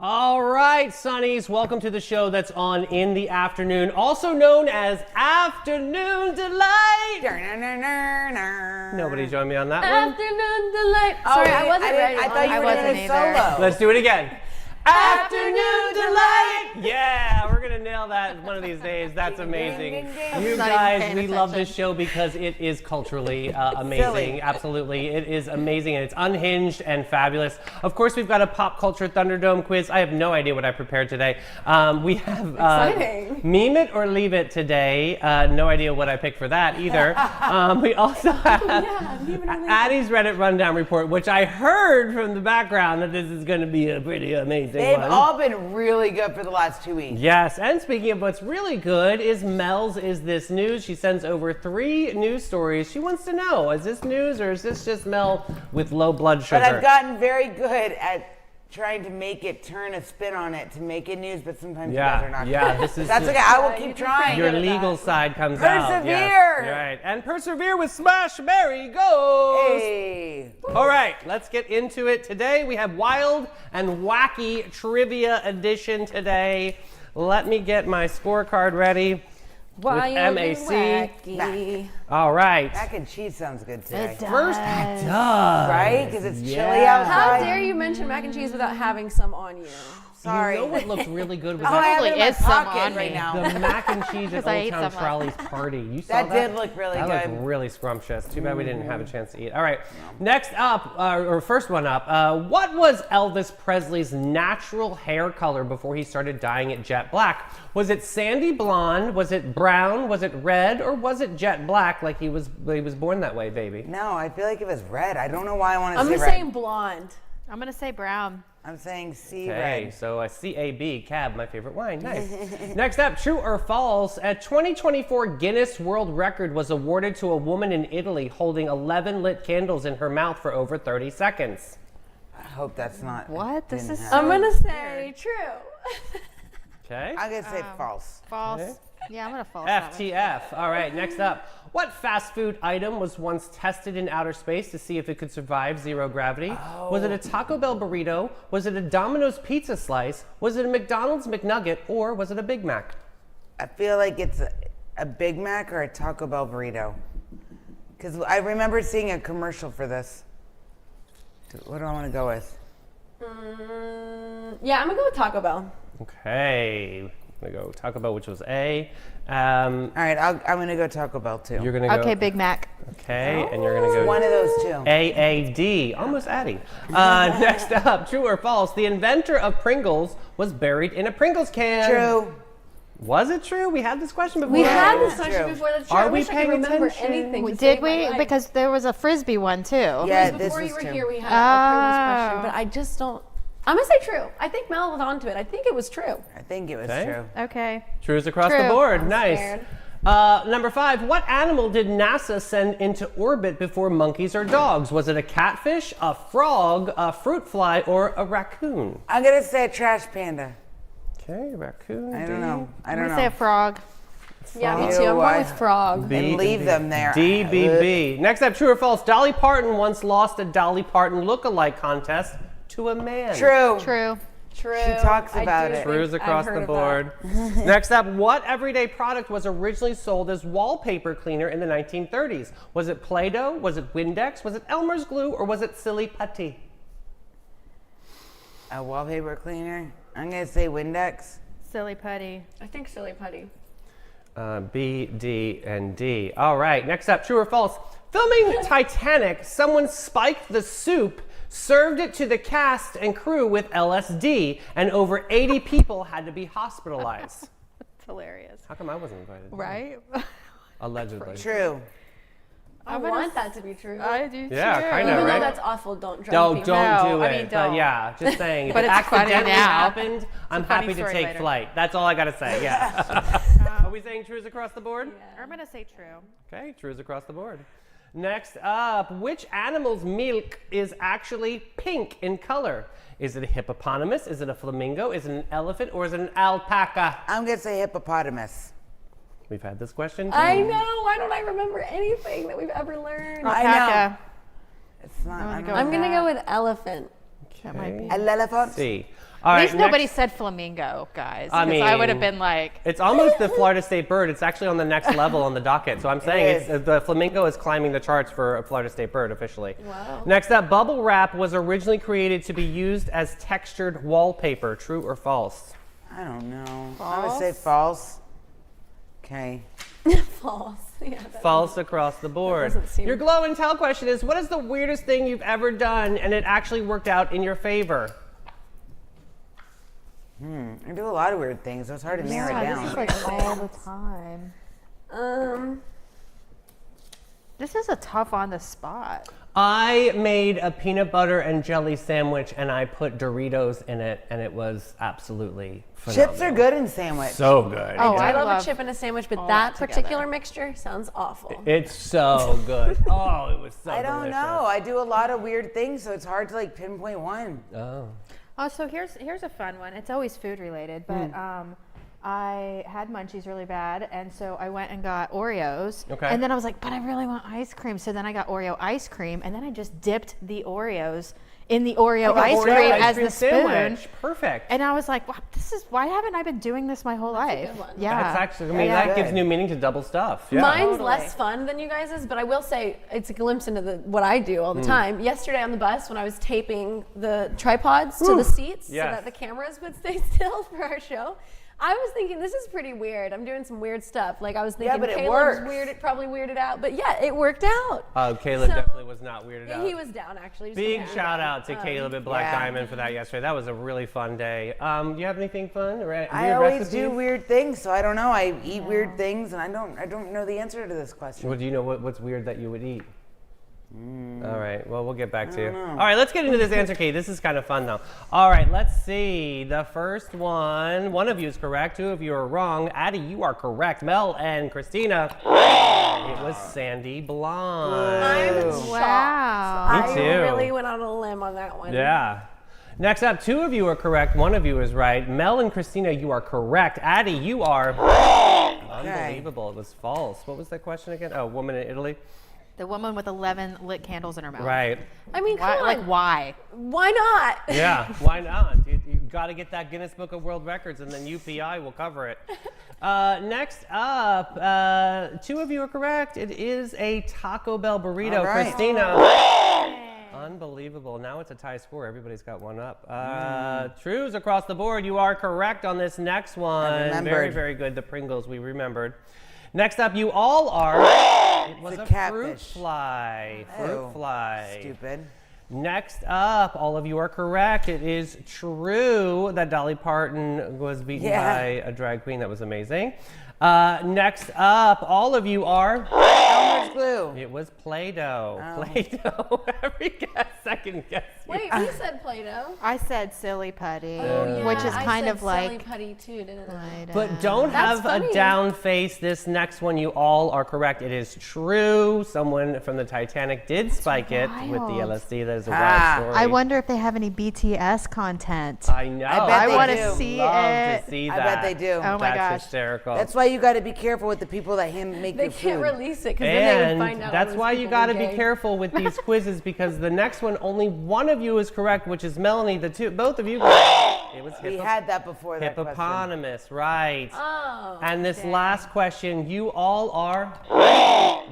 All right, Sonnies, welcome to the show that's on in the afternoon, also known as Afternoon Delight. Nobody joined me on that one. Afternoon Delight. Sorry, I wasn't ready. I thought you were doing it solo. Let's do it again. Afternoon Delight! Yeah, we're gonna nail that one of these days. That's amazing. You guys, we love this show because it is culturally amazing. Silly. Absolutely, it is amazing and it's unhinged and fabulous. Of course, we've got a pop culture Thunderdome quiz. I have no idea what I prepared today. We have Exciting. Meme It or Leave It today. No idea what I picked for that either. We also have Addie's Reddit Rundown Report, which I heard from the background that this is going to be a pretty amazing They've one. all been really good for the last 2 weeks. Yes, and speaking of what's really good is Mel's Is This News? She sends over 3 news stories. She wants to know, is this news or is this just Mel with low blood sugar? But I've gotten very good at trying to make it turn a spin on it to make it news, but sometimes you guys are not good. This is That's okay. I will keep trying. your legal side comes out. Persevere. Yes, you're right. And persevere with Smash Mary Goes. Hey. All right, let's get into it. Today we have Wild and Wacky Trivia Edition today. Let me get my scorecard ready. Wild and MAC. wacky. All right. Mac and cheese sounds good today. First, it does. Right? Because it's chilly Yeah. How outside. dare you mention mac and cheese without having some on you? Sorry. You know what looks really good was Oh, I have it in Probably my is some pocket on right me. now. the mac and cheese at I Old ate Town some Trolley's party. You saw That that? did look really That good. looked really scrumptious. Too bad we didn't have a chance to eat. All right, next up, or first one up, what was Elvis Presley's natural hair color before he started dyeing it jet black? Was it sandy blonde? Was it brown? Was it red? Or was it jet black like he was born that way, baby? No, I feel like it was red. I don't know why I want to I'm say just red. saying blonde. I'm gonna say brown. I'm saying C Okay, red. so a CAB, cab, my favorite wine. Nice. Next up, true or false? A 2024 Guinness World Record was awarded to a woman in Italy holding 11 lit candles in her mouth for over 30 seconds. I hope that's not. What? This didn't is happen. I'm gonna say true. Okay. I'm going to say false. False. Okay. Yeah, I'm gonna false. that one. FTF. All right, next up. What fast food item was once tested in outer space to see if it could survive zero gravity? Was it a Taco Bell burrito? Was it a Domino's pizza slice? Was it a McDonald's McNugget? Or was it a Big Mac? I feel like it's a Big Mac or a Taco Bell burrito. Because I remember seeing a commercial for this. What do I want to go with? Yeah, I'm gonna go with Taco Bell. Okay. I'm gonna go Taco Bell, which was A. All right, I'm going to go Taco Bell too. You're gonna go. Okay, Big Mac. Okay, and you're gonna go. One of those two. AAD, almost adding. Next up, true or false? The inventor of Pringles was buried in a Pringles can. True. Was it true? We had this question before. We had this it's question true. before the show. Are I we wish I paying could remember attention? anything. to Did save my we? life. Because there was a frisbee one too. Yeah, this Before was you were true. here, we had a Pringles question, Oh. but I just don't. I'm gonna say true. I think Mel was onto it. I think it was true. I think it was Okay. true. Okay. Trues across the True. board. I'm Nice. scared. Number 5. What animal did NASA send into orbit before monkeys or dogs? Was it a catfish, a frog, a fruit fly, or a raccoon? I'm going to say a trash panda. Okay, raccoon. I don't know. I I'm don't gonna say a know. frog. Yeah, me Frog. too. I'm Ew, I- going with frog. And leave them there. DBB. Next up, true or false? Dolly Parton once lost a Dolly Parton look-alike contest to a man. True. True. True. She talks I about do it. think Trues I've across heard the of board. Next up, what everyday product was originally sold as wallpaper cleaner in the 1930s? Was it Play-Doh? Was it Windex? Was it Elmer's glue? Or was it Silly Putty? A wallpaper cleaner. I'm going to say Windex. Silly putty. that. I think silly putty. B, D, and D. All right, next up, true or false? Filming Titanic, someone spiked the soup, served it to the cast and crew with LSD, and over 80 people had to be hospitalized. It's hilarious. How come I wasn't invited? Right? Allegedly. True. I I'm gonna want that to be true. I do too. Yeah, kinda, Even right? though that's awful, don't drug No, people. don't No, do I it. mean, But don't. yeah, just saying. If But it it's funny accidentally now. happened, I'm a funny happy to story take later. flight. That's all I gotta say. Yeah. Are we saying trues across the board? I'm gonna say true. Okay, trues across the board. Next up, which animal's milk is actually pink in color? Is it a hippopotamus? Is it a flamingo? Is it an elephant? Or is it an alpaca? I'm going to say hippopotamus. We've had this question too. I know. Why don't I remember anything that we've ever learned? I know. Alpaca. It's not. wanna I'm go not- I'm gonna go with elephant. That might be. An elephant. C. All At right, least nobody next- said flamingo, guys. I 'cause I would have mean, been like, It's almost the Florida State bird. It's actually on the next level on the docket. So I'm saying It it's, the flamingo is climbing the charts for a Florida State bird officially. Wow. Next up, bubble wrap was originally created to be used as textured wallpaper. True or false? I don't know. I would say false. Okay. False. Yeah, that- False across the board. doesn't seem- Your glow and tell question is, what is the weirdest thing you've ever done and it actually worked out in your favor? I do a lot of weird things, so it's hard to narrow it yeah, down. this is like all the time. This is a tough on the spot. I made a peanut butter and jelly sandwich and I put Doritos in it and it was absolutely phenomenal. Chips are good in sandwich. So good. Oh, I I love love a chip in a sandwich, but all that together. particular mixture sounds awful. It's so good. Oh, it was so I don't delicious. know. I do a lot of weird things, so it's hard to like pinpoint one. Oh. Oh, so here's a fun one. It's always food related, but I had munchies really bad, and so I went and got Oreos. Okay. And then I was like, but I really want ice cream. So then I got Oreo ice cream, and then I just dipped the Oreos in the Oreo Like an ice Oreo cream ice as cream the spoon. sandwich. Perfect. And I was like, wow, why haven't I been doing this my whole That's a life? good one. Yeah. That's actually, I mean, Yeah. that gives new meaning to double stuff. Yeah. Mine's Totally. less fun than you guys's, but I will say it's a glimpse into what I do all the time. Yesterday on the bus, when I was taping the tripods to the seats Yes. so that the cameras would stay still for our show, I was thinking this is pretty weird. I'm doing some weird stuff. Like I was thinking but it Caleb's works. probably weirded out, but yeah, it worked out. Caleb So- definitely was not weirded out. He was down actually. He was Big kinda shout weirded out to Caleb at Black yeah. Diamond for that yesterday. That was a really fun day. Do you have anything fun? I always do weird things, so I don't know. I eat weird things, and I don't know the answer to this question. Well, do you know what's weird that you would eat? All right. Well, we'll get back to you. All right. Let's get into this answer key. This is kind of fun, though. All right. Let's see. The first one. One of you is correct. Two of you are wrong. Addie, you are correct. Mel and Christina. It was Sandy Blonde. I'm Ooh. shocked. Wow. Me I too. really went on a limb on that one. Yeah. Next up, two of you are correct. One of you is right. Mel and Christina, you are correct. Addie, you are unbelievable. It was false. What was that question again? Oh, woman in Italy. The woman with 11 lit candles in her mouth. Right. I mean, Why, come on. like, why? Why not? Yeah. Why not? You got to get that Guinness Book of World Records, and then UPI will cover it. Next up, two of you are correct. It is a Taco Bell burrito. All right. Christina. Unbelievable. Now it's a tie score. Everybody's got one up. Trues across the board. You are correct on this next one. remembered. Very, very good. The Pringles, we remembered. Next up, you all are. It was a a fruit catfish. fly. Fruit Ew. fly. Stupid. Next up, all of you are correct. It is true that Dolly Parton was beaten Yeah. by a drag queen. That was amazing. Next up, all of you are. Elmer's glue. It was Play-Doh. Oh. Play-Doh. Every guess, second guess. Wait, we said Play-Doh. I said silly putty, Oh, yeah. which is I kind said of like. silly putty too, didn't I? But don't That's have a funny. down face. This next one, you all are correct. It is true. Someone from the Titanic did spike it with the wild. LSD. That is a Ah. wild story. I wonder if they have any BTS content. I know. I bet they wanna do. see Love it. to see I that. bet they do. Oh my That's gosh. hysterical. That's why you got to be careful with the people that make They your can't food. release it because then they would And find out. that's all why those you people got to were be gay. careful with these quizzes because the next one, only one of you is correct, which is Melanie. Both of you. It was We had that before that question. hippopotamus, right? Oh. And this last question, you all are.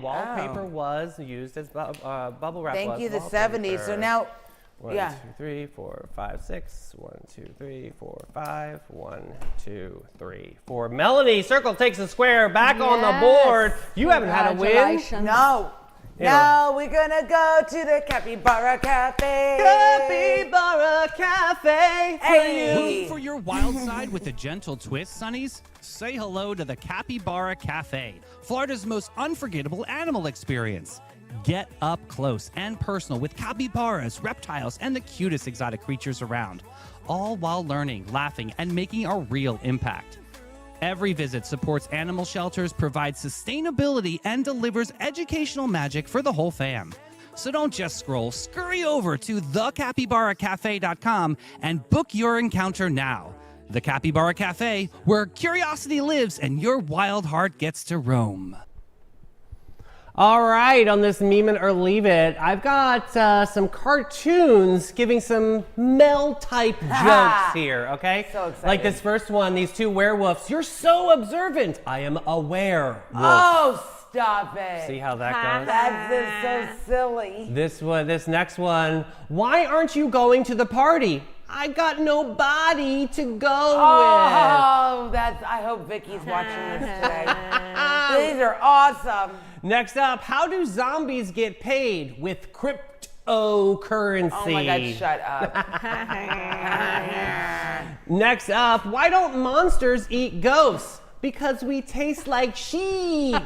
Wallpaper was used as bubble wrap. Thank was you, the wallpaper. 70s. So now, 1, yeah. 2, 3, 4, 5, 6. 1, 2, 3, 4, 5. 1, 2, 3, 4. Melanie, circle takes a square. Back on the Yes. board. You haven't had a win. Congratulations. No. Yeah. Now we're gonna go to the Capybara Cafe. Capybara Cafe for Hey. you. Looking for your wild side with a gentle twist, Sonnies? Say hello to the Capybara Cafe, Florida's most unforgettable animal experience. Get up close and personal with capybaras, reptiles, and the cutest exotic creatures around, all while learning, laughing, and making a real impact. Every visit supports animal shelters, provides sustainability, and delivers educational magic for the whole fam. So don't just scroll, scurry over to thecapybaracafe.com and book your encounter now. The Capybara Cafe, where curiosity lives and your wild heart gets to roam. All right, on this Meme It or Leave It, I've got some cartoons giving some Mel-type jokes here, okay? So excited. Like this first one, these two werewolves. You're so observant. I am a werewolf. Oh, stop it. See how that goes? That's just so silly. This next one. Why aren't you going to the party? I got no body to go Oh, I hope Vicky's watching this today. These are awesome. with. Next up, how do zombies get paid? With cryptocurrency. Oh my God, shut up. Next up, why don't monsters eat ghosts? Because we taste like sheep. Oh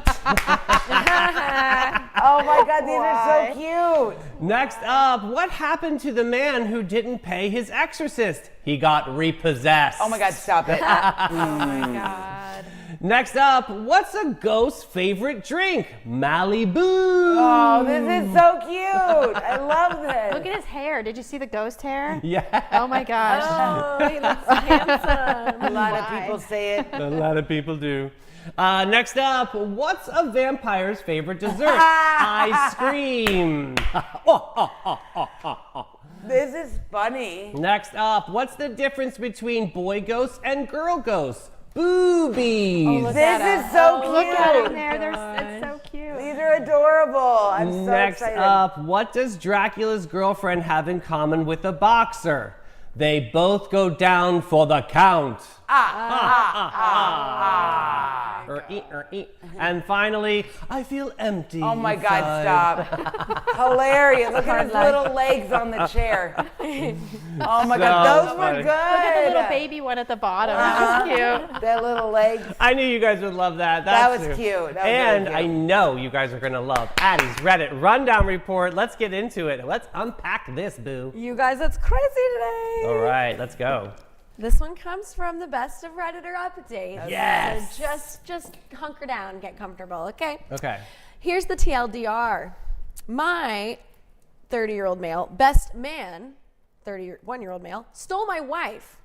my God, these are so cute. Next up, what happened to the man who didn't pay his exorcist? He got repossessed. Oh my God, stop it. God. Next up, what's a ghost's favorite drink? Malibu. Oh, this is so cute. I love this. Look at his hair. Did you see the ghost hair? Yeah. Oh my gosh. Oh, he looks handsome. A lot of people say it. A lot of people do. Next up, what's a vampire's favorite dessert? Ice cream. This is funny. Next up, what's the difference between boy ghosts and girl ghosts? Boobies. This is so cute. Look at him there. It's so cute. These are adorable. I'm so Next excited. up, what does Dracula's girlfriend have in common with a boxer? They both go down for the count. And finally, I feel empty. Oh my God, inside. stop. Hilarious. Look at his little legs on the chair. Oh my God, those were funny. good. Look at the little baby one at the bottom. That was cute. Their little legs. I knew you guys would love that. That That's was true. cute. That was And really I cute. know you guys are going to love Addie's Reddit Rundown Report. Let's get into it. Let's unpack this, boo. You guys, it's crazy today. All right, let's go. This one comes from the Best of Redditor update. Yes. So just hunker down, get comfortable, okay? Okay. Here's the TLDR. My 30-year-old male, best man, 31-year-old male, stole my wife,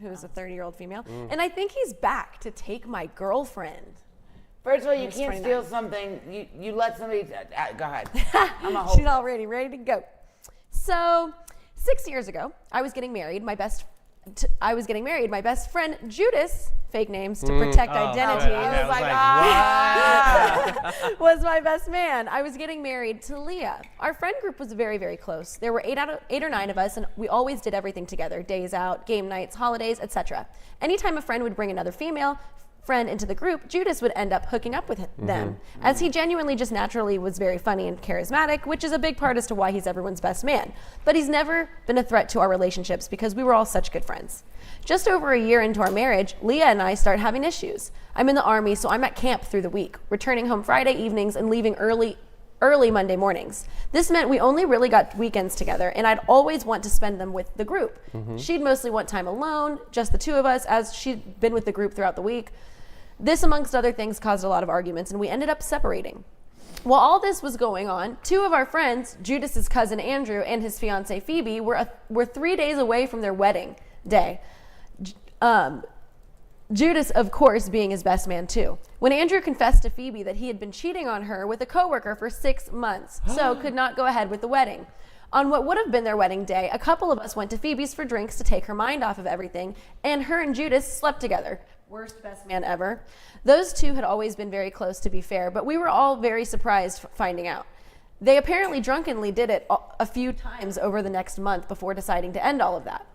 who's a 30-year-old female, and I think he's back to take my girlfriend. First of all, you It's can't pretty steal nice. something. You let somebody. Go ahead. I'm a She's whole. already ready to go. So, 6 years ago, I was getting married. My best friend Judas, fake names to protect identity, I was like, Ah. was my best man. I was getting married to Leah. Our friend group was very, very close. There were 8 or 9 of us, and we always did everything together: days out, game nights, holidays, etc. Anytime a friend would bring another female friend into the group, Judas would end up hooking up with them, as he genuinely just naturally was very funny and charismatic, which is a big part as to why he's everyone's best man. But he's never been a threat to our relationships because we were all such good friends. Just over a year into our marriage, Leah and I start having issues. I'm in the Army, so I'm at camp through the week, returning home Friday evenings and leaving early Monday mornings. This meant we only really got weekends together, and I'd always want to spend them with the group. She'd mostly want time alone, just the two of us, as she'd been with the group throughout the week. This, amongst other things, caused a lot of arguments, and we ended up separating. While all this was going on, 2 of our friends, Judas's cousin Andrew and his fiancée Phoebe, were 3 days away from their wedding day. Judas, of course, being his best man too. When Andrew confessed to Phoebe that he had been cheating on her with a coworker for 6 months, so could not go ahead with the wedding. On what would have been their wedding day, a couple of us went to Phoebe's for drinks to take her mind off of everything, and her and Judas slept together. Worst best man ever. Those 2 had always been very close, to be fair, but we were all very surprised finding out. They apparently drunkenly did it a few times over the next month before deciding to end all of that.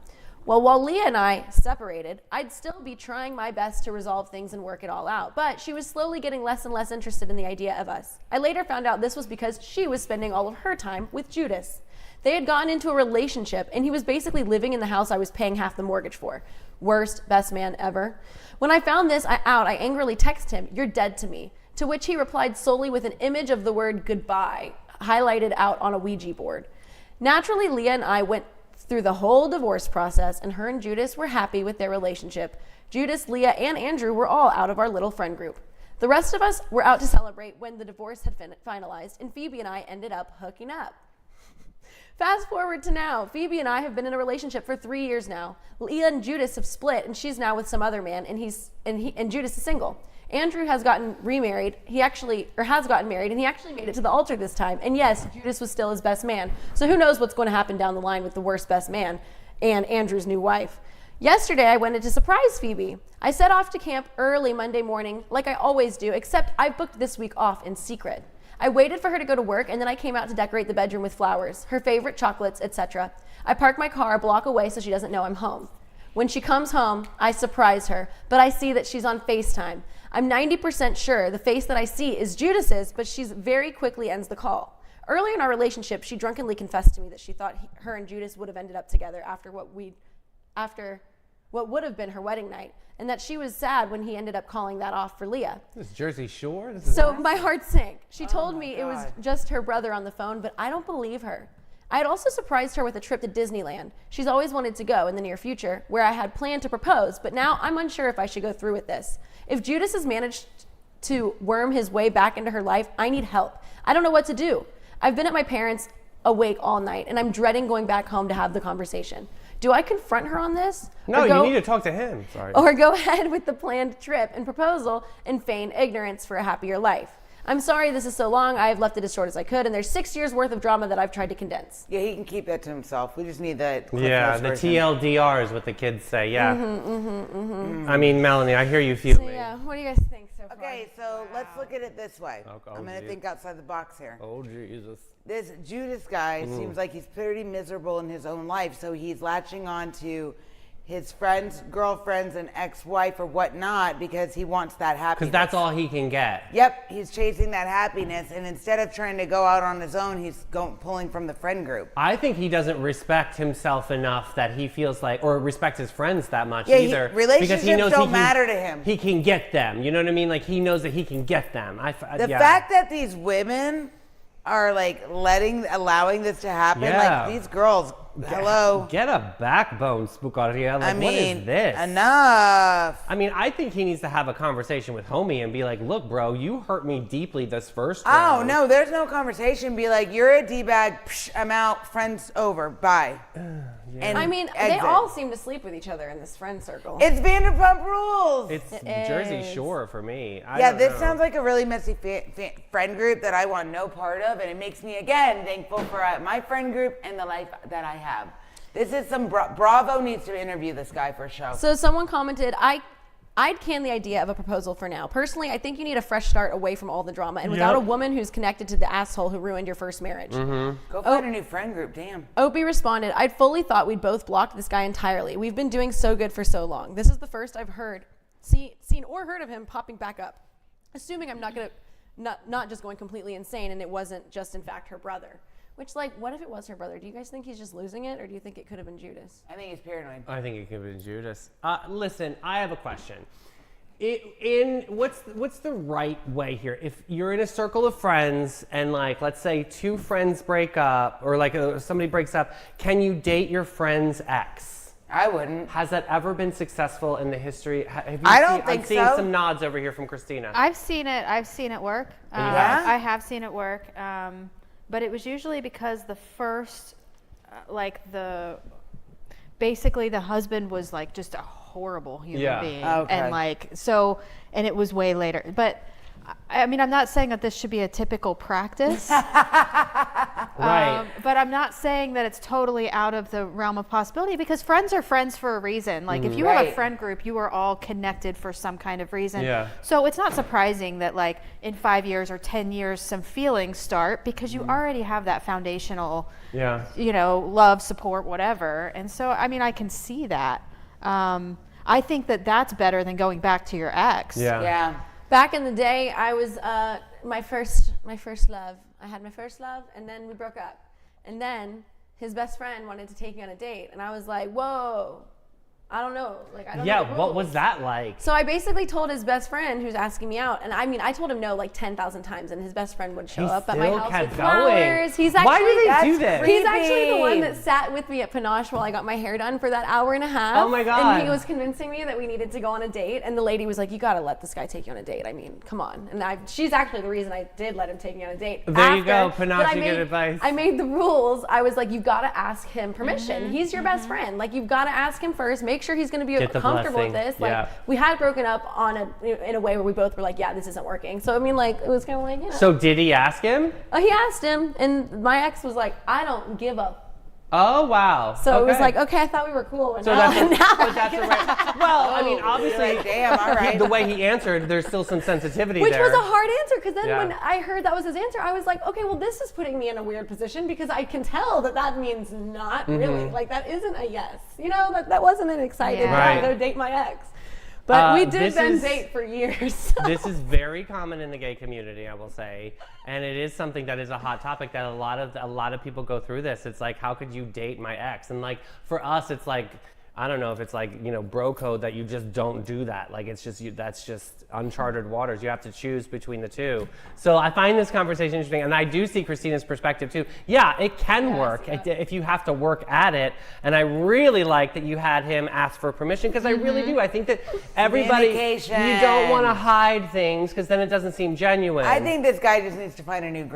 Well, while Leah and I separated, I'd still be trying my best to resolve things and work it all out, but she was slowly getting less and less interested in the idea of us. I later found out this was because she was spending all of her time with Judas. They had gotten into a relationship, and he was basically living in the house I was paying half the mortgage for. Worst best man ever. When I found this out, I angrily texted him, "You're dead to me," to which he replied solely with an image of the word goodbye highlighted out on a Ouija board. Naturally, Leah and I went through the whole divorce process, and her and Judas were happy with their relationship. Judas, Leah, and Andrew were all out of our little friend group. The rest of us were out to celebrate when the divorce had finalized, and Phoebe and I ended up hooking up. Fast forward to now. Phoebe and I have been in a relationship for 3 years now. Leah and Judas have split, and she's now with some other man, and Judas is single. Andrew has gotten remarried. Has gotten married, and he actually made it to the altar this time. And yes, Judas was still his best man. So who knows what's going to happen down the line with the worst best man and Andrew's new wife. Yesterday, I went in to surprise Phoebe. I set off to camp early Monday morning, like I always do, except I booked this week off in secret. I waited for her to go to work, and then I came out to decorate the bedroom with flowers, her favorite chocolates, etc. I parked my car a block away so she doesn't know I'm home. When she comes home, I surprise her, but I see that she's on FaceTime. I'm 90% sure the face that I see is Judas's, but she very quickly ends the call. Early in our relationship, she drunkenly confessed to me that she thought her and Judas would have ended up together after what would have been her wedding night, and that she was sad when he ended up calling that off for Leah. This is Jersey Shore? So my heart sank. She told me it was just her brother on the phone, but I don't believe her. I had also surprised her with a trip to Disneyland. She's always wanted to go in the near future, where I had planned to propose, but now I'm unsure if I should go through with this. If Judas has managed to worm his way back into her life, I need help. I don't know what to do. I've been at my parents' awake all night, and I'm dreading going back home to have the conversation. Do I confront her on this? No, you need to talk to him. Sorry. Or go ahead with the planned trip and proposal and feign ignorance for a happier life? I'm sorry this is so long. I have left it as short as I could, and there's 6 years worth of drama that I've tried to condense. Yeah, he can keep that to himself. We just need that. Yeah, the TLDR is what the kids say. Yeah. I mean, Melanie, I hear you feel So me. yeah, what do you guys think so far? Okay, so let's look at it this way. I'm going to think outside the box here. Oh, Jesus. This Judas guy seems like he's pretty miserable in his own life, so he's latching on to his friends, girlfriends, and ex-wife or whatnot because he wants that happiness. Because that's all he can get. Yep, he's chasing that happiness, and instead of trying to go out on his own, he's pulling from the friend group. I think he doesn't respect himself enough that he feels like, or respect his friends that much Yeah, either. relationships because he knows don't matter to him. He can get them. You know what I mean? Like he knows that he can get them. The fact that these women are like allowing this to happen, Yeah. like these girls, hello. Get a backbone, Spucaria. Like, I mean, what is this? enough. I mean, I think he needs to have a conversation with Homie and be like, look, bro, you hurt me deeply this first Oh, round. no, there's no conversation. Be like, you're a D-bag, psh, I'm out, friends over, bye. And I mean, they exit. all seem to sleep with each other in this friend circle. It's Vanderpump Rules. It's It Jersey is. Shore for me. I Yeah, don't this know. sounds like a really messy friend group that I want no part of, and it makes me, again, thankful for my friend group and the life that I have. This is some, Bravo needs to interview this guy for a show. So someone commented, I'd can the idea of a proposal for now. Personally, I think you need a fresh start away from all the drama and without a woman who's connected to the asshole who ruined your first marriage. Go find a new friend group, damn. Opie responded, I'd fully thought we'd both blocked this guy entirely. We've been doing so good for so long. This is the first I've seen or heard of him popping back up. Assuming I'm not just going completely insane and it wasn't just in fact her brother. Which, like, what if it was her brother? Do you guys think he's just losing it, or do you think it could have been Judas? I think he's paranoid. I think it could be Judas. Listen, I have a question. What's the right way here? If you're in a circle of friends and, like, let's say two friends break up, or like somebody breaks up, can you date your friend's ex? I wouldn't. Has that ever been successful in the history? I don't think I'm seeing so. some nods over here from Christina. I've seen it work. have? I have seen it work. But it was usually because the first, basically the husband was like just a horrible human being. Okay. And it was way later. But I mean, I'm not saying that this should be a typical practice. Right. But I'm not saying that it's totally out of the realm of possibility because friends are friends for a reason. Like if you have a Right. friend group, you are all connected for some kind of reason. Yeah. So it's not surprising that like in 5 years or 10 years, some feelings start because you already have that foundational, Yeah. love, support, whatever. And so, I mean, I can see that. I think that that's better than going back to your ex. Yeah. Yeah. Back in the day, I was my first love. I had my first love, and then we broke up. And then his best friend wanted to take me on a date, and I was like, "Whoa, I don't know. Like, I don't know the Yeah, what was rules." that like? So I basically told his best friend who's asking me out, and I mean, I told him no like 10,000 times, and his best friend would show He up at my still house kept with going. flowers. He's actually Why do they do That's this? creepy. He's actually the one that sat with me at Panache while I got my hair done for that hour and a half. Oh my God. And he was convincing me that we needed to go on a date, and the lady was like, "You got to let this guy take you on a date. I mean, come on." And she's actually the reason I did let him take me on a date. There you go, after. Panache, But I you get made- advice. I made the rules. I was like, "You got to ask him permission. He's your best friend. Like, you've got to ask him first. Make make sure he's going to be Get the comfortable with blessing. this. Like Yeah. we had broken up in a way where we both were like, yeah, this isn't working. So I mean, like it was kind of like, you know. So did he ask him? He asked him, and my ex was like, I don't give a. Oh wow. So it was Okay. like, okay, I thought we were cool. And So now, that's now but that's the right. Well, I mean, You're obviously, like, damn, all right. the way he answered, there's still some sensitivity which there. was a hard answer, because then Yeah. when I heard that was his answer, I was like, okay, well, this is putting me in a weird position, because I can tell that means not Mm-hmm. really. Like, that isn't a yes. You know, that wasn't an excited, Yeah. Right. go date my ex. But we did this then is- date for years. so- This is very common in the gay community, I will say, and it is something that is a hot topic that a lot of people go through this. It's like, how could you date my ex? And like for us, it's like, I don't know if it's like, you know, bro code that you just don't do that. Like it's just that's just uncharted waters. You have to choose between the two. So I find this conversation interesting, and I do see Christina's perspective too. Yeah, it can work if you have to work at it. And I really like that you had him ask for permission, because I really do. I think that everybody, you Communication. don't want to hide things, because then it doesn't seem genuine. I think this guy just needs to find a new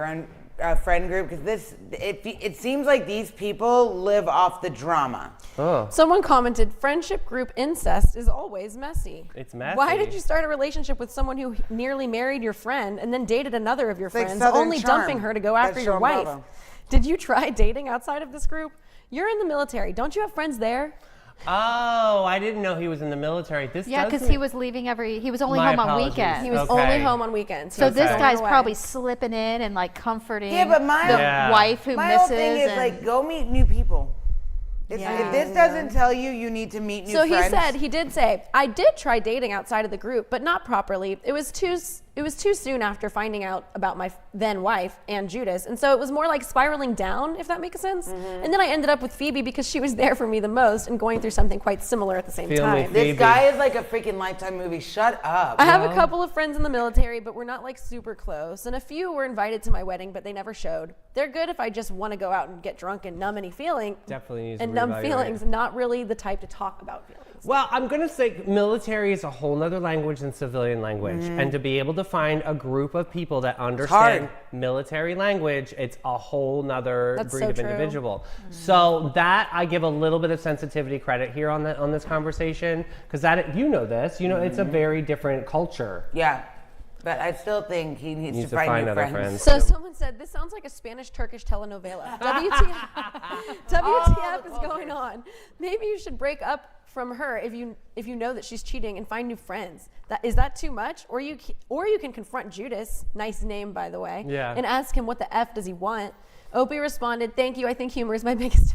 friend group, because it seems like these people live off the drama. Oh. Someone commented, friendship group incest is always messy. It's messy. Why did you start a relationship with someone who nearly married your friend and then dated another of your like friends, Southern only Charm. dumping her to go after That's your Sean wife? Bravo. Did you try dating outside of this group? You're in the military. Don't you have friends there? Oh, I didn't know he was in the military. This Yeah, does because make- he was leaving he was only My home on apologies. weekends. He was Okay. only home on weekends. So He was this going guy's away. probably slipping in and like comforting Yeah, but my- the Yeah. wife who My misses. whole thing is and- like, go meet new people. If Yeah. this doesn't tell you you need to meet new So friends. he did say, I did try dating outside of the group, but not properly. It was too soon after finding out about my then wife and Judas. And so it was more like spiraling down, if that makes sense. Mm-hmm. And then I ended up with Phoebe because she was there for me the most and going through something quite similar at the same Feel me, time. Phoebe. This guy is like a freaking Lifetime movie. Shut up. I have a couple of friends in the military, but we're not like super close. And a few were invited to my wedding, but they never showed. They're good if I just want to go out and get drunk and numb any feeling. Definitely needs to And numb reevaluate. feelings, not really the type to talk about feelings. Well, I'm going to say military is a whole nother language than civilian language. Mm-hmm. And to be able to find a group of people that understand hard. military language, it's a whole nother That's breed so of true. individual. So that I give a little bit of sensitivity credit here on this conversation, because that, you know this, you know, it's a very different culture. Yeah. But I still think he needs Needs to find new other friends. So someone said, this sounds like a Spanish-Turkish telenovela. WTF is going on. Maybe you should break up from her if you know that she's cheating and find new friends. Is that too much? Or you can confront Judas, nice name by the way, Yeah. and ask him what the F does he want. Opie responded, thank you, I think humor is my biggest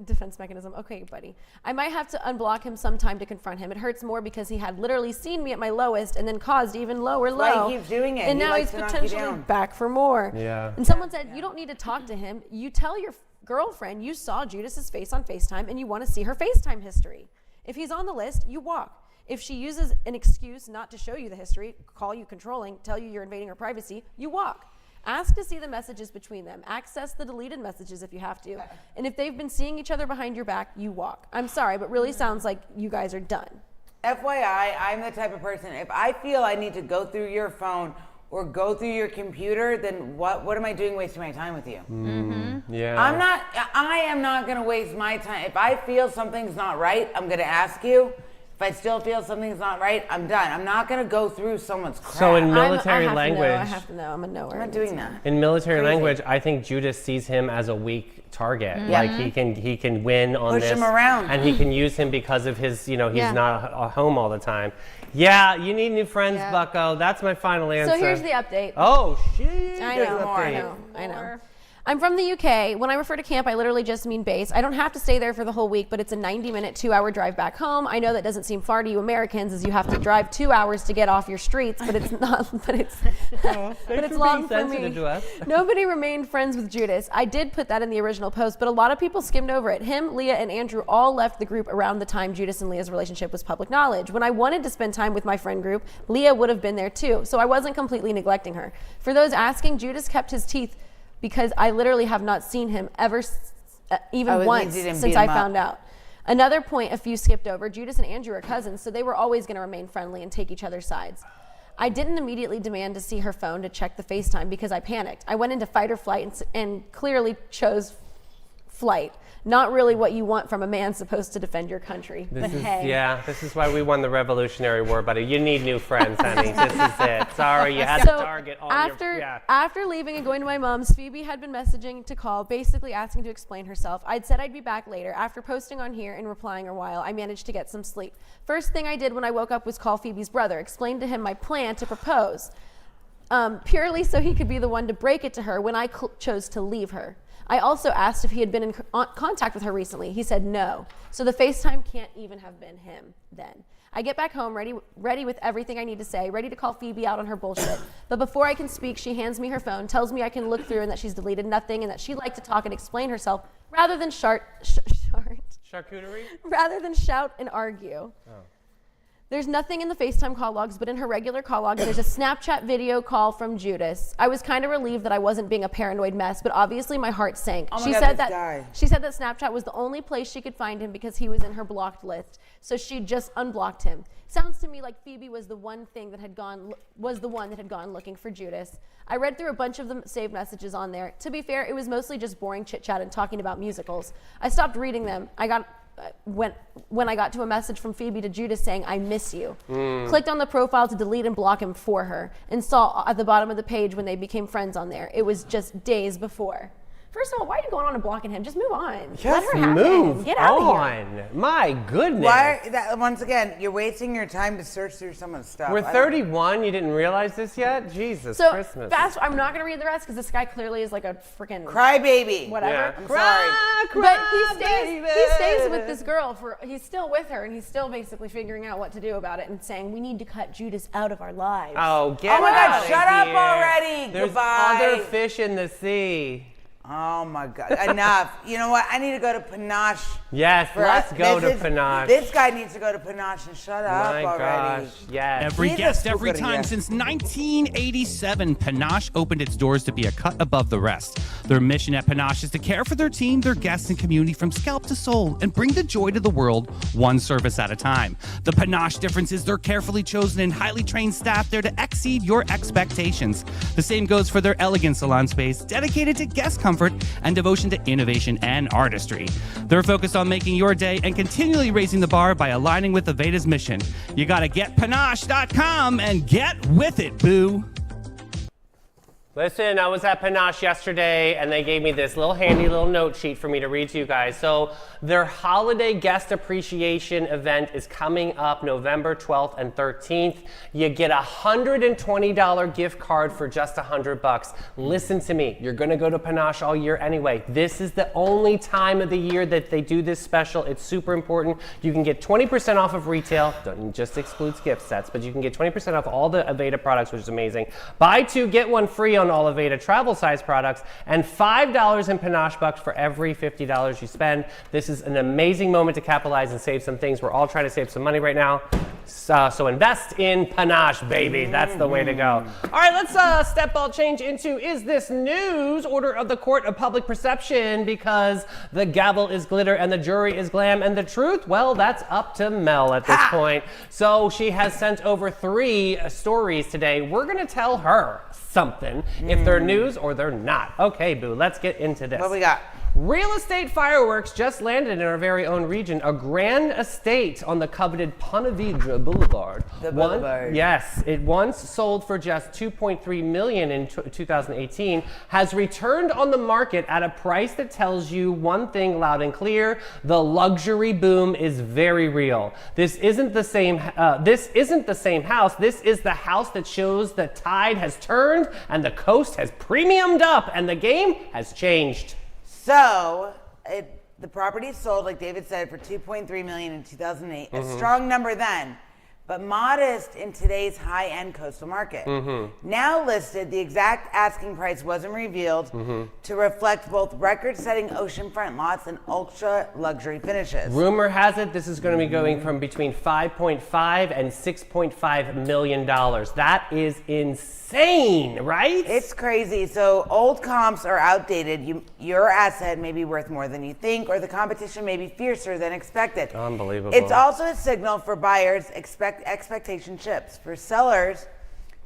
defense mechanism. Okay, buddy. I might have to unblock him sometime to confront him. It hurts more because he had literally seen me at my lowest and then caused even lower why he low. keeps doing it. And He now likes he's to knock you potentially down. back for more. Yeah. And someone said, you don't need to talk to him. You tell your girlfriend you saw Judas's face on FaceTime and you want to see her FaceTime history. If he's on the list, you walk. If she uses an excuse not to show you the history, call you controlling, tell you you're invading her privacy, you walk. Ask to see the messages between them. Access the deleted messages if you have to. And if they've been seeing each other behind your back, you walk. I'm sorry, but really sounds like you guys are done. FYI, I'm the type of person, if I feel I need to go through your phone or go through your computer, then what am I doing wasting my time with you? Yeah. I am not going to waste my time. If I feel something's not right, I'm going to ask you. If I still feel something's not right, I'm done. I'm not going to go through someone's crap. So in I military have language, To know, I have to know. I'm a knower. I'm not doing that. in military Crazy. language, I think Judas sees him as a weak target. Mm-hmm. Like he can win on Push this, him around. and he can use him because of his, he's Yeah. not home all the time. Yeah, you need new friends, Yeah. Bucko. That's my final answer. So here's the update. Oh, shit. I there's know, an more. update. I know. I'm from the UK. When I refer to camp, I literally just mean base. I don't have to stay there for the whole week, but it's a 90-minute, 2-hour drive back home. I know that doesn't seem far to you Americans, as you have to drive 2 hours to get off your streets, but it's not. But it's but it's for long being for me. sensitive to us. Nobody remained friends with Judas. I did put that in the original post, but a lot of people skimmed over it. Him, Leah, and Andrew all left the group around the time Judas and Leah's relationship was public knowledge. When I wanted to spend time with my friend group, Leah would have been there too, so I wasn't completely neglecting her. For those asking, Judas kept his teeth because I literally have not seen him ever, even Oh, it once, means you didn't since beat I him up. found out. Another point a few skipped over, Judas and Andrew are cousins, so they were always going to remain friendly and take each other's sides. I didn't immediately demand to see her phone to check the FaceTime because I panicked. I went into fight or flight and clearly chose flight. Not really what you want from a man supposed to defend your country. This But is, hey. yeah, this is why we won the Revolutionary War, buddy. You need new friends, honey. This is it. Sorry, you had the target on your... Yeah. After leaving and going to my mom's, Phoebe had been messaging to call, basically asking to explain herself. I'd said I'd be back later. After posting on here and replying a while, I managed to get some sleep. First thing I did when I woke up was call Phoebe's brother, explain to him my plan to propose, purely so he could be the one to break it to her when I chose to leave her. I also asked if he had been in contact with her recently. He said no. So the FaceTime can't even have been him then. I get back home ready with everything I need to say, ready to call Phoebe out on her bullshit. But before I can speak, she hands me her phone, tells me I can look through and that she's deleted nothing and that she'd like to talk and explain herself rather than Charcuterie? rather than shout and argue. Oh. There's nothing in the FaceTime call logs, but in her regular call log, there's a Snapchat video call from Judas. I was kind of relieved that I wasn't being a paranoid mess, but obviously my heart sank. Oh my She God, said this that guy. she said that Snapchat was the only place she could find him because he was in her blocked list. So she just unblocked him. Sounds to me like Phoebe was the one that had gone looking for Judas. I read through a bunch of the saved messages on there. To be fair, it was mostly just boring chit chat and talking about musicals. I stopped reading them. When I got to a message from Phoebe to Judas saying, I miss you. Clicked on the profile to delete and block him for her and saw at the bottom of the page when they became friends on there. It was just days before. First of all, why are you going on and blocking him? Just move on. Let Just her have move him. Get out of here. on. My goodness. Once again, you're wasting your time to search through someone's stuff. We're 31. You didn't realize this yet? Jesus So Christmas. I'm not going to read the rest because this guy clearly is like a freaking Crybaby. whatever. Yeah. I'm sorry. But he stays with this girl he's still with her and he's still basically figuring out what to do about it and saying we need to cut Judas out of our lives. Oh, get Oh my God, outta shut up here. already. There's Goodbye. other fish in the sea. Oh my God, enough. You know what? I need to go to Panache. Yes, let's go to Panache. This guy needs to go to Panache and shut up My already. gosh, yes. Every Jesus, guest, every Fuckeria. time since 1987, Panache opened its doors to be a cut above the rest. Their mission at Panache is to care for their team, their guests, and community from scalp to soul and bring the joy to the world one service at a time. The Panache difference is their carefully chosen and highly trained staff there to exceed your expectations. The same goes for their elegant salon space, dedicated to guest comfort and devotion to innovation and artistry. They're focused on making your day and continually raising the bar by aligning with Aveda's mission. You gotta get panache.com and get with it, boo. Listen, I was at Panache yesterday and they gave me this handy little note sheet for me to read to you guys. So their holiday guest appreciation event is coming up November 12th and 13th. You get a $120 gift card for just $100. Listen to me, you're gonna go to Panache all year anyway. This is the only time of the year that they do this special. It's super important. You can get 20% off of retail. Don't just excludes gift sets, but you can get 20% off all the Aveda products, which is amazing. Buy two, get one free on all Aveda travel size products, and $5 in Panache bucks for every $50 you spend. This is an amazing moment to capitalize and save some things. We're all trying to save some money right now. So invest in Panache, baby. That's the way to go. All right, let's step ball change into Is This News? Order of the Court of Public Perception, because the gavel is glitter and the jury is glam, and the truth, well, that's up to Mel at this point. So she has sent over 3 stories today. We're going to tell her something, if they're news or they're not. Okay, boo, let's get into this. What we got? Real estate fireworks just landed in our very own region. A grand estate on the coveted Ponte Vedra Boulevard. The boulevard. Yes, it once sold for just $2.3 million in 2018, has returned on the market at a price that tells you one thing loud and clear: the luxury boom is very real. This isn't the same. This isn't the same house. This is the house that shows the tide has turned and the coast has premiumed up and the game has changed. So the property sold, like David said, for $2.3 million in 2008. A strong number then, but modest in today's high-end coastal market. Now listed, the exact asking price wasn't revealed to reflect both record-setting oceanfront lots and ultra-luxury finishes. Rumor has it this is going to be going from between $5.5 and $6.5 million. That is insane, right? It's crazy. So old comps are outdated. Your asset may be worth more than you think, or the competition may be fiercer than expected. Unbelievable. It's also a signal for buyers expectation shifts. For sellers,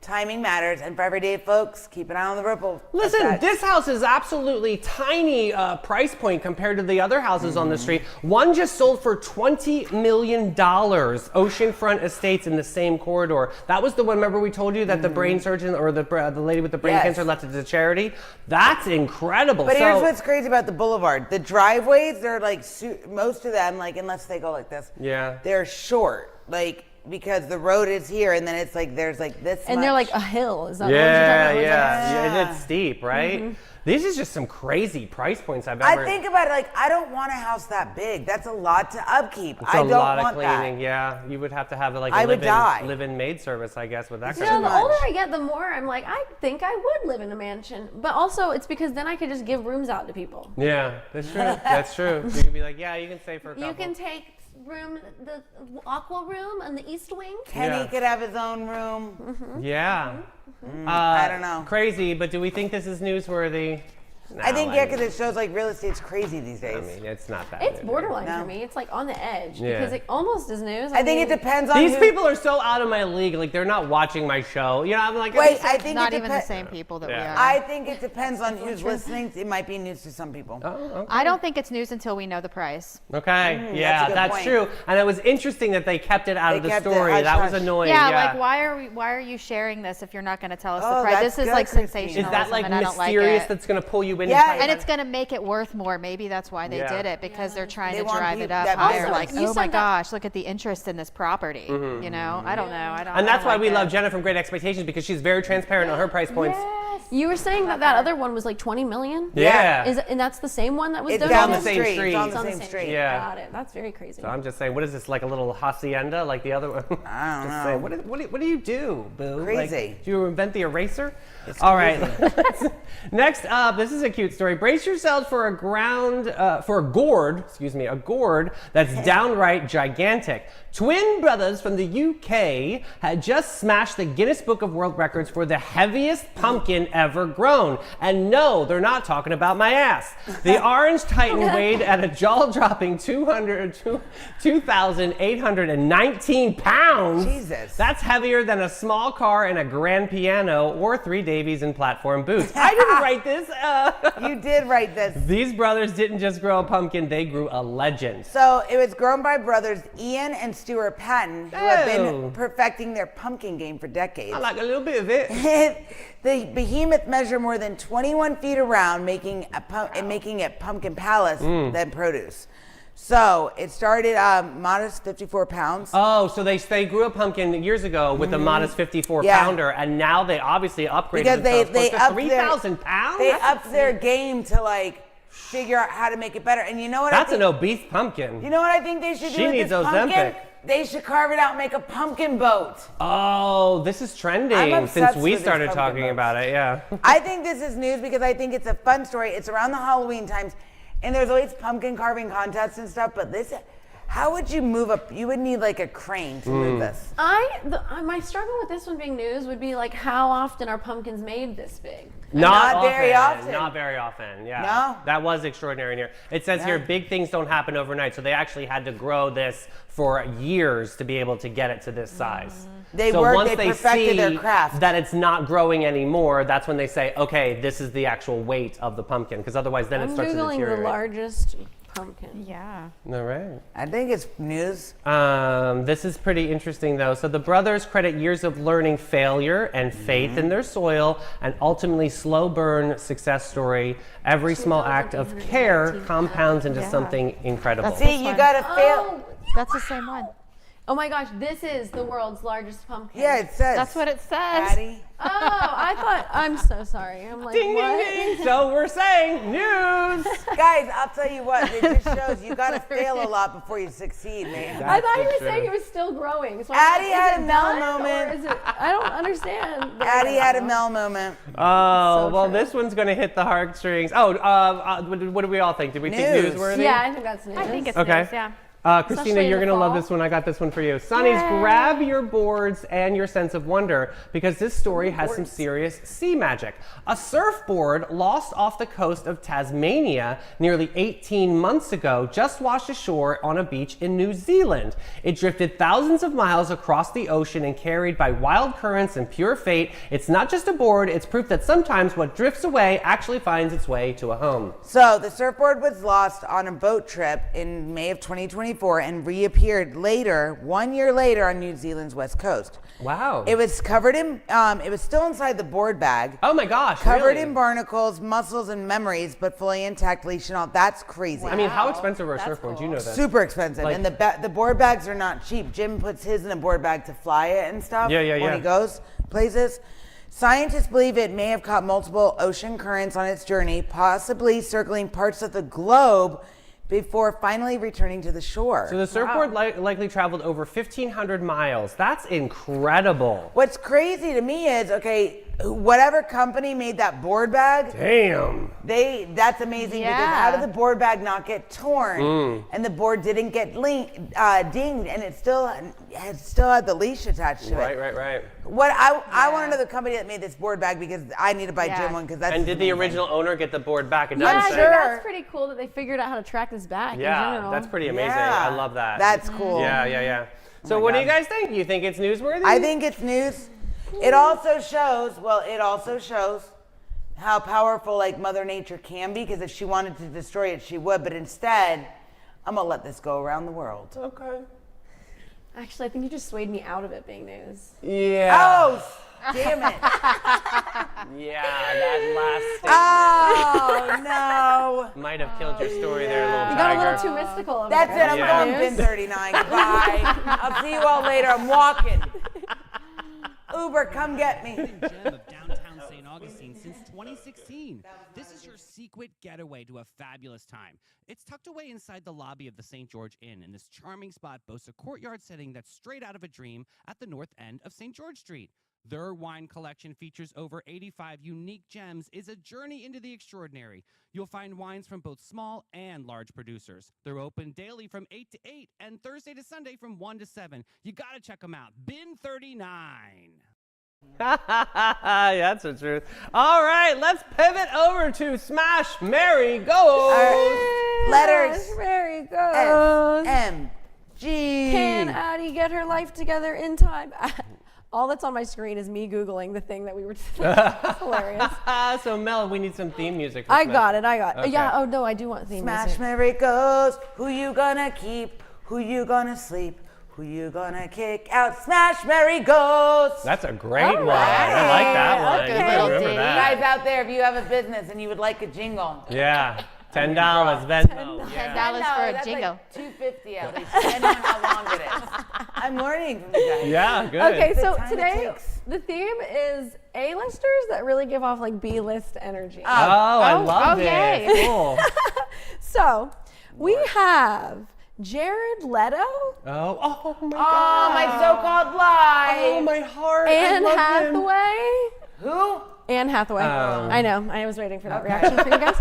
timing matters. And for everyday folks, keep an eye on the ripple. Listen, effect. this house is absolutely tiny price point compared to the other houses on the street. One just sold for $20 million. Oceanfront Estates in the same corridor. That was the one, remember we told you that the brain surgeon or the lady with the brain Yes. cancer left it to charity? That's incredible. But So- here's what's crazy about the boulevard. The driveways, they're like, most of them, like, unless they go like this, Yeah. they're short. Like, because the road is here and then it's like, there's like this And they're much. like a hill. Is that Yeah, what you're talking about? It's like- yeah. Yeah. And it's steep, right? These is just some crazy price points I've I ever. think about it like, I don't want a house that big. That's a lot to upkeep. It's I a don't lot want of cleaning. that. Yeah, you would have to have like I a would die. live-in maid service, I guess, with that You kind know, of. the older much. I get, the more I'm like, I think I would live in a mansion. But also, it's because then I could just give rooms out to people. Yeah, that's true. That's true. You could be like, yeah, you can stay for a couple. You can take the aqua room and the east wing. Kenny Yeah. could have his own room. Yeah. I don't know. Crazy, but do we think this is newsworthy? I think, No, yeah, because it shows like real estate's crazy these days. I mean, it's not that. It's new. borderline No. for me. It's like on the edge Yeah. because it almost is news. I think it mean, depends on These who- people are so out of my league. Like they're not watching my show. You know, I'm like, Wait, it's- I think Not it even the depe- same people that we Yeah. are. I think it depends on who's listening. It might be news to some people. Oh, okay. I don't think it's news until we know the price. Okay, yeah, a good that's point. true. And it was interesting that they kept it out They of the kept it story. hush, That was hush. annoying. Yeah, Yeah, like why are you sharing this if you're not going to tell us Oh, the price? that's This is good, like Christine. sensational. is that like and I don't like mysterious? it. That's gonna pull you in. Yeah, and And it's going to make it worth more. Maybe that's why they Yeah. did it because they're trying They to want drive it people up that higher. matter. Like, You oh my said that- gosh, look at the interest in this property. Mm-hmm. You know, I don't know. I don't. And that's I why don't we like love it. Jenna from Great Expectations because she's very transparent on her price points. You were saying that other one was like 20 million. Yeah. And that's the same one that was It's donated? down the the same street. street. It's on It's the on same street. Yeah. Got it. That's very crazy. So I'm just saying, what is this, like a little hacienda like the other one? I don't Just know. saying, what do you do, boo? Crazy. Like, do you invent the eraser? All right. Next up, this is a cute story. Brace yourselves for a gourd that's downright gigantic. Twin brothers from the UK had just smashed the Guinness Book of World Records for the heaviest pumpkin ever grown. And no, they're not talking about my ass. The Orange Titan weighed at a jaw-dropping 2,819 pounds. Jesus. That's heavier than a small car and a grand piano or 3 Davies in platform boots. I didn't write this. You did write this. These brothers didn't just grow a pumpkin, they grew a legend. So it was grown by brothers Ian and Stuart Patton, who have Oh. been perfecting their pumpkin game for decades. I like a little bit of it. The behemoth measured more than 21 feet around, making it pumpkin palace Mm. than produce. So it started modest 54 pounds. Oh, so they grew a pumpkin years ago with a modest 54 Yeah. pounder, and now they obviously upgraded Because they themselves close to upped 3,000 pounds? They upped their game to like figure out how to make it better. And you know what? That's I an think, obese pumpkin. You know what I think they should She do with needs this pumpkin? Ozempic. They should carve it out and make a pumpkin boat. Oh, this is I'm trending obsessed since we with these started pumpkin talking boats. about it, yeah. I think this is news because I think it's a fun story. It's around the Halloween times, and there's always pumpkin carving contests and stuff. But this, how would you move up? You would need like a crane to move this. My struggle with this one being news would be like, how often are pumpkins made this big? Not very often. Not very often, yeah. No? That was extraordinary in here. It says here, Yeah. big things don't happen overnight. So they actually had to grow this for years to be able to get it to this size. They so worked- once they they perfected see their craft. that it's not growing anymore, that's when they say, okay, this is the actual weight of the pumpkin. Because otherwise then I'm it starts to Googling the deteriorate. largest pumpkin. Yeah. All right. I think it's news. This is pretty interesting, though. So the brothers credit years of learning, failure, and faith in their soil, and ultimately slow burn success story. Every small act of care compounds into something incredible. See, you gotta fail. Oh, That's the same one. oh my gosh, this is the world's largest pumpkin. Yeah, it says. That's what it says. Patty. Oh, I thought. I'm so sorry. I'm like, Ding, what? ding, ding. So we're saying news. Guys, I'll tell you what. It just shows you gotta fail a lot before you succeed, man. I thought you were That's saying true. it was still growing. So Addie I'm like, had is a it Mel done, moment. or is it? I don't understand. but Addie I had a don't know. Mel moment. Oh, So well, true. this one's going to hit the heartstrings. Oh, what do we all think? Did we think News. newsworthy? Yeah, I think that's news. I think it's Okay. news. Yeah. Christina, Especially in you're the going to love fall. this one. I got this one for you. Sonny's, Yay. grab your boards and your sense of wonder because this story has some serious sea magic. A surfboard lost off the coast of Tasmania nearly 18 months ago just washed ashore on a beach in New Zealand. It drifted thousands of miles across the ocean and carried by wild currents and pure fate. It's not just a board, it's proof that sometimes what drifts away actually finds its way to a home. So the surfboard was lost on a boat trip in May of 2024 and reappeared later, 1 year later, on New Zealand's west coast. Wow. It was covered in, it was still inside the board bag. Oh my gosh, Covered really? in barnacles, mussels, and memories, but fully intact, leash and all. That's crazy. I mean, how Wow. expensive are That's surfboards? You cool. know that. Super expensive, Like- and the board bags are not cheap. Jim puts his in a board bag to fly it and stuff. Yeah, yeah, when yeah. he goes places. Scientists believe it may have caught multiple ocean currents on its journey, possibly circling parts of the globe before finally returning to the shore. So the surfboard likely traveled over 1,500 miles. That's incredible. What's crazy to me is, okay, whatever company made that board bag, Damn. that's amazing because Yeah. how did the board bag not get torn and the board didn't get dinged and it still had the leash attached to it? Right. What I want to know the company that made this board bag because I need to buy Yeah. Jim one because that's And did the amazing. original owner get the board back? It Yeah, doesn't I say. think that's pretty cool that they figured out how to track this back in Yeah, general. that's pretty amazing. Yeah. I love that. That's cool. Yeah. So my what do you God. guys think? You think it's newsworthy? I think it's news. It also shows how powerful like Mother Nature can be because if she wanted to destroy it, she would. But instead, I'm gonna let this go around the world. Okay. Actually, I think you just swayed me out of it being news. Yeah. Oh, damn it! Yeah, that last statement Oh no! might have killed your story there, little You got a tiger. little too mystical over That's there. it. I'm Yeah. going bin 39. Goodbye. I'll see you all later. I'm walking. Uber, come get me. Gem of downtown St. Augustine since 2016. This is your secret getaway to a fabulous time. It's tucked away inside the lobby of the St. George Inn, and this charming spot boasts a courtyard setting that's straight out of a dream at the north end of St. George Street. Their wine collection features over 85 unique gems, is a journey into the extraordinary. You'll find wines from both small and large producers. They're open daily from 8 to 8 and Thursday to Sunday from 1 to 7. You got to check them out. Bin 39. That's the truth. All right, let's pivot over to Smash, Mary, Go. Letters. There he S goes. M G. Can Addie get her life together in time? All that's on my screen is me Googling the thing that we were It's hilarious. So Mel, we need some theme music. for I Smash. got it. Okay. Yeah, oh no, I do want theme Smash music. Mary goes. Who you gonna keep? Who you gonna sleep? Who you gonna kick out? Smash Mary goes. That's a great All one. I like that one. okay. You better remember Little that. Guys out there, if you have a business and you would like a jingle, Yeah. $10 Venmo. $10 Yeah. for a that's jingle. like $2.50 at least, depending on how long it is. I'm learning from you guys. Yeah, good. Okay, so time it today takes. the theme is A-listers that really give off like B-list energy. Oh, I Oh, love oh, it. yay. Cool. So we have Jared Leto, Oh my Oh, God. my so-called lie. Oh, my heart. I Anne love him. Hathaway. Who? Anne Hathaway. Oh. I know. I was waiting for that reaction from you guys.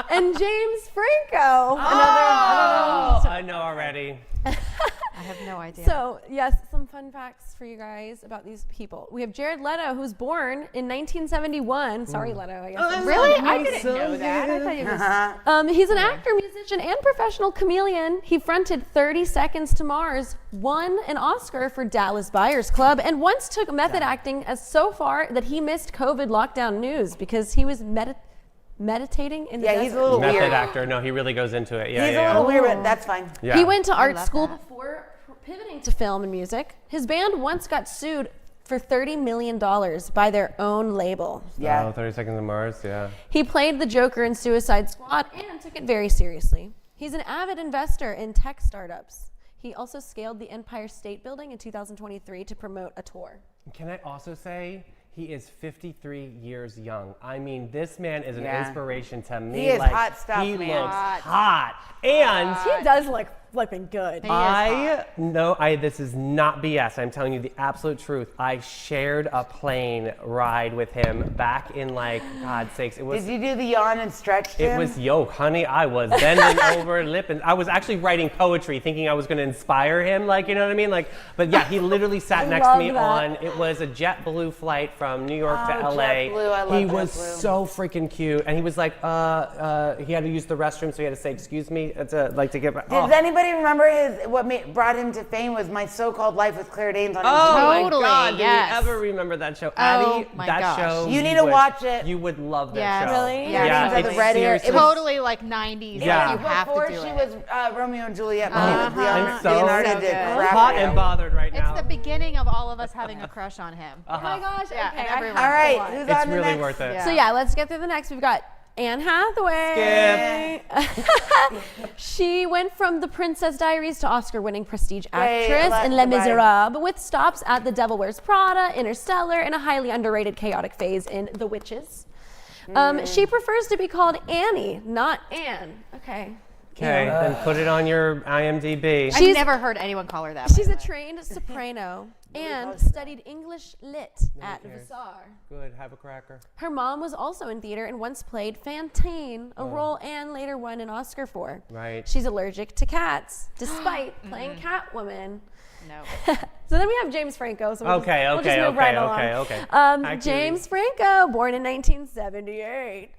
And James Franco. Oh, I know already. I have no idea. So, yes, some fun facts for you guys about these people. We have Jared Leto, who's born in 1971. Sorry, Leto, I guess. really? I my didn't know that. I thought he was. He's an actor, musician, and professional chameleon. He fronted 30 Seconds to Mars, won an Oscar for Dallas Buyers Club, and once took method acting as so far that he missed COVID lockdown news because he was meditating in the Yeah, desert. he's a little Method weird. actor. No, he really goes into it. Yeah, He's yeah, a little weird, but that's fine. yeah. He went to art love school that. before pivoting to film and music. His band once got sued for $30 million by their own label. Yeah. Oh, 30 Seconds of Mars, yeah. He played the Joker in Suicide Squad and took it very seriously. He's an avid investor in tech startups. He also scaled the Empire State Building in 2023 to promote a tour. Can I also say he is 53 years young? I mean, this man is an Yeah. inspiration to me. He is like, hot stuff, he man. looks hot. And He does look flipping good. This is not BS. I'm telling you the absolute truth. I shared a plane ride with him back in God's sakes. It was. Did you do the yawn and stretch, Jim? It was, honey, I was bending over, lipping. I was actually writing poetry, thinking I was going to inspire him, you know what I mean? But yeah, he literally sat next to me it was a JetBlue flight from New York to LA. JetBlue, I love he was JetBlue. so freaking cute. And he was like, he had to use the restroom, so he had to say, excuse me, to get back. Does anybody remember what brought him to fame was My So-Called Life with Claire Danes on Oh MTV? Totally, my God, yes. do we ever remember that show? Oh Addie, my that gosh. show. You need to watch it. You would love that Yes. show. Really? Yeah, Yeah, Danes had it's the red hair. seriously- Totally 90s. Yeah. You have Before to do she it. was Romeo and Juliet. I'm so Leonardo so did good. crap hot with and him. bothered right now. It's the beginning of all of us having a crush on him. Oh my gosh. Yeah, okay. and I everyone. have All right, to watch. who's It's on the really next? worth it. Yeah. So yeah, let's get through the next. We've got Anne Hathaway. She went from The Princess Diaries to Oscar-winning prestige actress in Les goodbye. Miserables, with stops at The Devil Wears Prada, Interstellar, and a highly underrated chaotic phase in The Witches. She prefers to be called Annie, not Anne. Okay. Okay, then put it on your IMDb. I've She's- never heard anyone call her that. She's by a the way. trained soprano and studied English lit at cares. Vassar. Good, have a cracker. Her mom was also in theater and once played Fantine, a role Anne later won an Oscar for. Right. She's allergic to cats, despite playing Catwoman. No. So then we have James Franco. So we'll just Okay, move okay, right okay, along. okay. Hi, cutie. James Franco, born in 1978.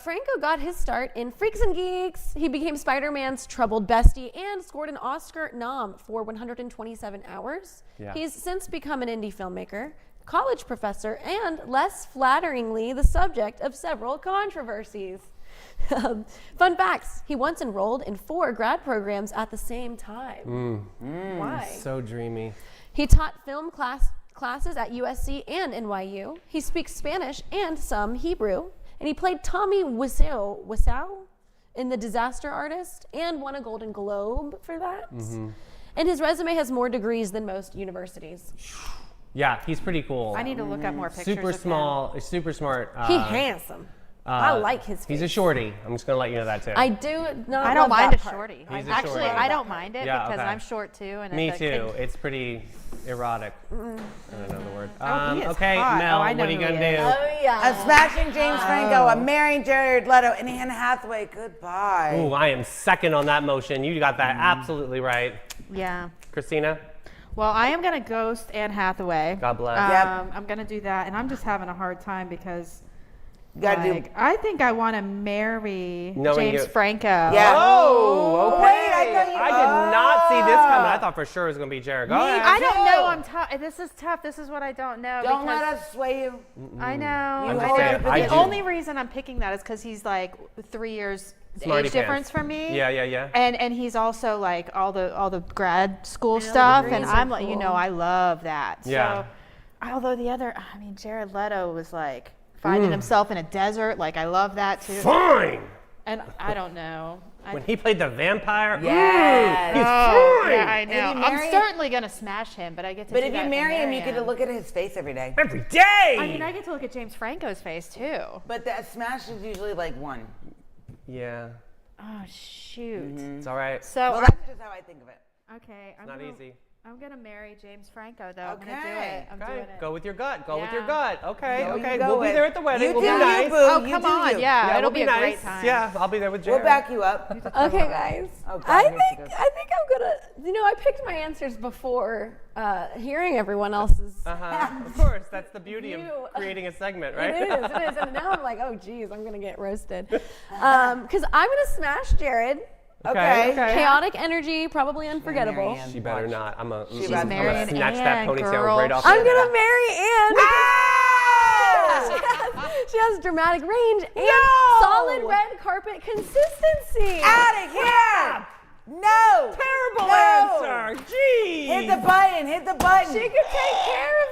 Franco got his start in Freaks and Geeks. He became Spider-Man's troubled bestie and scored an Oscar nom for 127 Hours. Yeah. He's since become an indie filmmaker, college professor, and less flatteringly, the subject of several controversies. Fun facts, he once enrolled in 4 grad programs at the same time. Why? So dreamy. He taught film classes at USC and NYU. He speaks Spanish and some Hebrew. And he played Tommy Wiseau in The Disaster Artist and won a Golden Globe for that. And his resume has more degrees than most universities. Yeah, he's pretty cool. I need to look up more pictures. super of him. small, super smart. He's handsome. I like his face. He's a shorty. I'm just gonna let you know that too. I do not I don't love mind that a part. shorty. He's a Actually, shorty. I don't mind it Yeah, because okay. I'm short too. And Me if a too. kid- It's pretty erotic. I don't know the word. he is Okay, hot. Mel, Oh, I know what are you who he gonna do? is. Oh, yeah. I'm smashing James Franco. I'm marrying Jared Leto and Anne Hathaway. Goodbye. Ooh, I am second on that motion. You got that absolutely right. Yeah. Christina? Well, I am gonna ghost Anne Hathaway. God bless. Yep. I'm gonna do that, and I'm just having a hard time because. You gotta do. I think I want to marry Knowing James you- Franco. Yeah. Oh, okay. Wait, I thought you- I did not see this coming. I thought for sure it was going to be Jared. Go ahead. I don't too. know. I'm tough. This is tough. This is what I don't know. Don't because let us sway you. I know. I'm just I know. saying, I The do. only reason I'm picking that is because he's like 3 years Smarty age difference pants. from me. Yeah. And he's also like all the grad school stuff, and degrees are I'm like, you cool. know, I love that. Yeah. So, although Jared Leto was like finding himself in a desert, like I love that too. Fine. And I don't know. When he played the vampire, Yes. he's Oh, fine. yeah, I If know. you I'm marry- certainly gonna smash him, but I get to. But do if that you and marry him, you get to him. look at his face every day. Every day. I mean, I get to look at James Franco's face too. But that smash is usually like 1. Yeah, Oh shoot. it's all right. So Well, that's just how I think of it. okay, Not easy. I'm gonna marry James Franco though. I'm gonna do Okay. it. I'm Okay, doing it. go with your gut. Go with your Yeah. gut. Okay, Go, you okay. go We'll be with- there at the wedding. You We'll do be you, nice. boo. Oh You come do on, you. yeah, we'll it'll be be a nice. great time. Yeah, I'll be there with Jared. We'll back you up. Okay, guys. Oh, God, I here she think goes. I'm gonna. I picked my answers before hearing everyone else's. Of course, that's the beauty of You- creating a segment, right? It is. And now I'm like, oh, geez, I'm gonna get roasted. Because I'm gonna smash Jared. Okay. Chaotic energy, probably unforgettable. Marry Anne. She better Watch. not. I'm She's gonna marrying snatch that Anne, ponytail girl. right off. I'm her gonna head. marry Anne. Ah! She has dramatic range and No! solid red carpet consistency. Out of here! No! Terrible No! answer. Jeez. Hit the button. Hit the button. She could take care of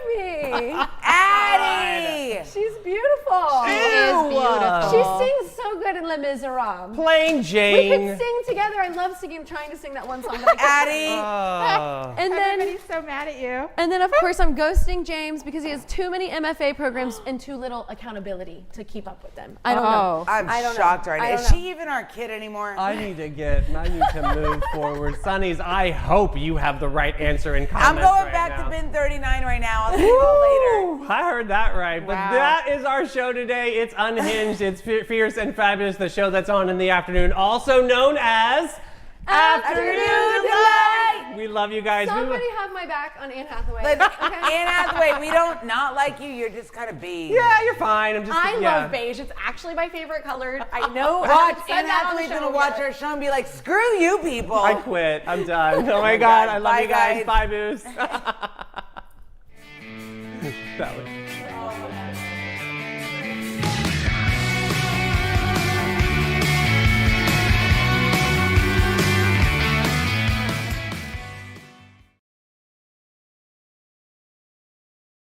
me. Addie! She's beautiful. She is beautiful. She sings so good in Les Les Miserables. Plain We Jane. could sing together. I love trying to sing that one song. But I can't sing. Oh. And then, Everybody's so mad at you. and then, of course, I'm ghosting James because he has too many MFA programs and too little accountability to keep up with them. I don't know. I'm I don't know. shocked right I now. don't Is know. she even our kid anymore? I need to move forward. Sonnies, I hope you have the right answer in comments. I'm going right back now. to bin 39 right now. I'll see you all later. I heard that right. But Wow. that is our show today. It's Unhinged. It's Fierce and Fabulous, the show that's on in the afternoon, also known as Afternoon Delight. We love you guys. Somebody have my back on Anne Hathaway. But Okay? Anne Hathaway, we don't not like you. You're just kind of beige. Yeah, you're fine. I'm just. I yeah. love beige. It's actually my favorite color. I know. I Watch, haven't said Anne that on the Hathaway's show gonna watch yet. our show and be like, screw you people. I quit. I'm done. Oh my God. I love Bye, you guys. guys. Bye, Moose. That was